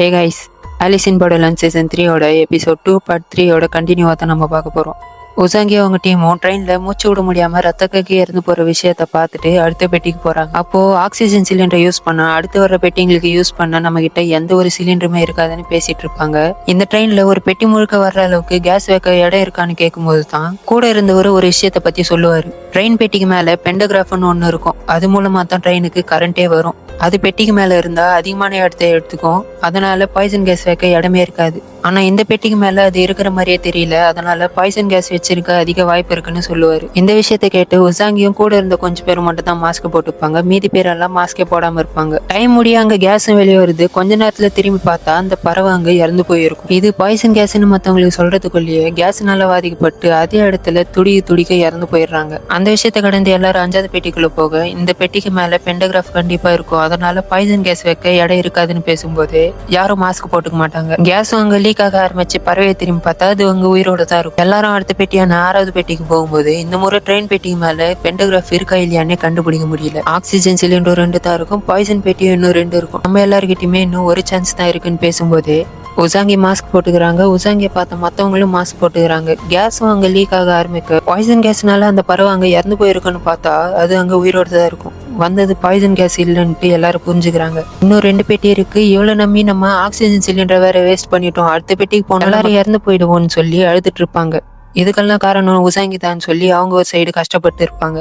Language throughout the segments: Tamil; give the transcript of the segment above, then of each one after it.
Hey guys, Alice in Borderland season 3 episode 2 part 3 கண்டினியூவாக தான் நம்ம பார்க்க போகிறோம். உசாங்கி அவங்க டீமும் ட்ரெயினில் மூச்சு விட முடியாமல் ரத்த கக்கி இறந்து போகிற விஷயத்த பார்த்துட்டு அடுத்த பெட்டிக்கு போகிறாங்க. அப்போது ஆக்சிஜன் சிலிண்டர் யூஸ் பண்ண அடுத்து வர பெட்டிங்களுக்கு யூஸ் பண்ண நம்ம கிட்ட எந்த ஒரு சிலிண்டருமே இருக்காதுன்னு பேசிட்டு இருப்பாங்க. இந்த ட்ரெயினில் ஒரு பெட்டி முழுக்க வர்ற அளவுக்கு கேஸ் வைக்க இடம் இருக்கான்னு கேட்கும்போது தான் கூட இருந்தவர் ஒரு விஷயத்த பற்றி சொல்லுவார். ட்ரெயின் பெட்டிக்கு மேலே பெண்டோகிராஃப்னு ஒன்று இருக்கும். அது மூலமாக தான் ட்ரெயினுக்கு கரண்டே வரும். அது பெட்டிக்கு மேல இருந்தா அதிகமான இடத்தை எடுத்துக்கும். அதனால பாய்சன் கேஸ் வைக்க இடமே இருக்காது. ஆனா இந்த பெட்டிக்கு மேல அது இருக்கிற மாதிரியே தெரியல. அதனால பாய்சன் கேஸ் வச்சிருக்க அதிக வாய்ப்பு இருக்குன்னு சொல்லுவாரு. இந்த விஷயத்த கேட்டு உசாங்கியும் கூட இருந்த கொஞ்சம் பேர் மட்டும் தான் மாஸ்க் போட்டுப்பாங்க. மீதி பேரெல்லாம் மாஸ்கே போடாம இருப்பாங்க. டைம் முடிய அங்க கேஸும் வெளியே வருது. கொஞ்ச நேரத்துல திரும்பி பார்த்தா அந்த பறவை அங்க இறந்து போயிருக்கும். இது பாய்சன் கேஸ்ன்னு மத்தவங்களுக்கு சொல்றதுக்குள்ளேயே கேஸ்னால பாதிக்கப்பட்டு அதே இடத்துல துடிக்க இறந்து போயிடுறாங்க. அந்த விஷயத்த கடந்து எல்லாரும் 5வது பெட்டிக்குள்ள போக இந்த பெட்டிக்கு மேல பெண்டோகிராஃப் கண்டிப்பா இருக்கும். அதனால பாய்சன் கேஸ் வைக்க இடம் இருக்காதுன்னு பேசும்போது யாரும் மாஸ்க் போட்டுக்க மாட்டாங்க. கேஸும் அங்க லீக் ஆக ஆரம்பிச்சு பறவையை திரும்பி பார்த்தா அது அங்க உயிரோட தான் இருக்கும். எல்லாரும் அடுத்த பெட்டியான 6வது பெட்டிக்கு போகும்போது இந்த முறை ட்ரெயின் பெட்டிக்கு மேல பெண்டோகிராஃப் இருக்கா இல்லையானே கண்டுபிடிக்க முடியல. ஆக்சிஜன் சிலிண்டர் 2 தான் இருக்கும். பாய்சன் பெட்டியும் இன்னும் 2 இருக்கும். நம்ம எல்லாருக்கிட்டையுமே இன்னும் ஒரு சான்ஸ் தான் இருக்குன்னு பேசும்போது உசாங்கி மாஸ்க் போட்டுக்கிறாங்க. உசாங்கியை பார்த்த மற்றவங்களும் மாஸ்க் போட்டுக்கிறாங்க. கேஸும் அங்கே லீக் ஆக ஆரம்பிக்க பாய்சன் கேஸ்னால அந்த பறவை அங்கே இறந்து போயிருக்குன்னு பார்த்தா அது அங்கே உயிரோடு தான் இருக்கும். வந்தது பாய்சன் கேஸ் இல்லைன்ட்டு எல்லாரும் புரிஞ்சுக்கிறாங்க. இன்னும் 2 பெட்டி இருக்கு. இவ்வளவு நம்பி நம்ம ஆக்சிஜன் சிலிண்டர் வேற வேஸ்ட் பண்ணிட்டோம். அடுத்த பெட்டிக்கு போன எல்லாரும் இறந்து போயிடுவோம்னு சொல்லி அழுதுட்டு இருப்பாங்க. இதுக்கெல்லாம் காரணம் உசாங்கி தான் சொல்லி அவங்க ஒரு சைடு கஷ்டப்பட்டு இருப்பாங்க.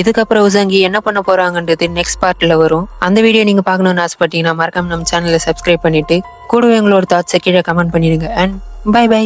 இதுக்கப்புறம் உசாங்கி என்ன பண்ண போறாங்கன்றது நெக்ஸ்ட் பார்ட்ல வரும். அந்த வீடியோ நீங்க பார்க்கணும்னு ஆசைப்பட்டீங்கன்னா மறக்காம நம்ம சேனலை சப்ஸ்கிரைப் பண்ணிட்டு கூடவே எங்களோட தாட்ஸை கீழே கமெண்ட் பண்ணிடுங்க. And bye by.